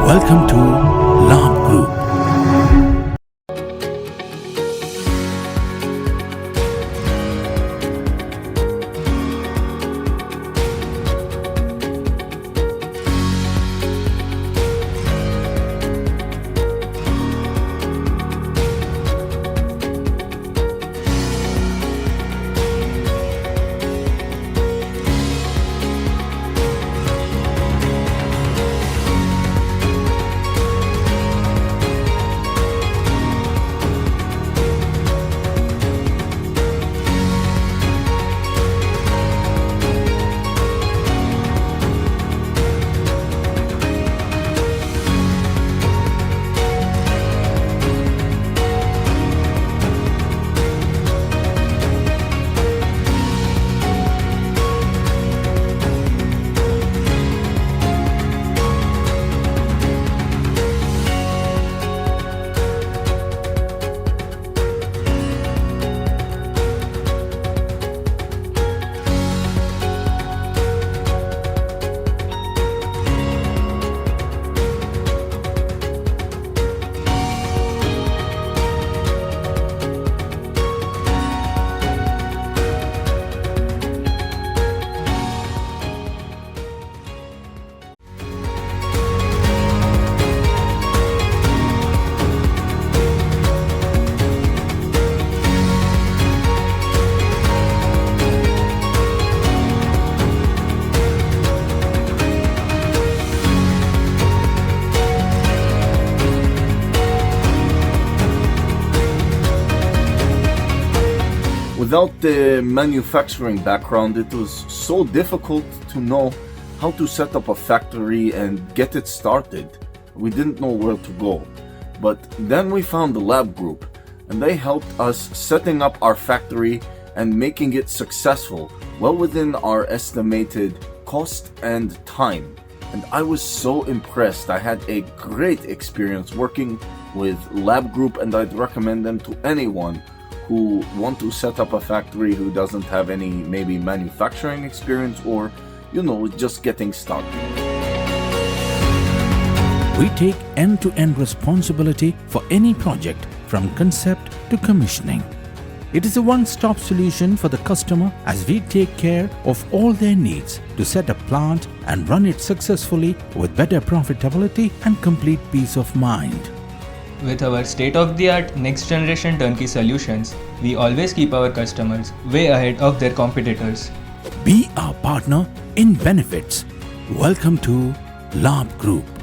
Welcome to Labh Group. Without the manufacturing background, it was so difficult to know how to set up a factory and get it started. We didn't know where to go. But then we found the Labh Group, and they helped us setting up our factory and making it successful, well within our estimated cost and time. And I was so impressed. I had a great experience working with Labh Group, and I'd recommend them to anyone who want to set up a factory who doesn't have any maybe manufacturing experience or, just getting started. We take end-to-end responsibility for any project from concept to commissioning. It is a one-stop solution for the customer as we take care of all their needs to set a plant and run it successfully with better profitability and complete peace of mind. With our state-of-the-art next-generation turnkey solutions, we always keep our customers way ahead of their competitors. Be our partner in benefits. Welcome to Labh Group.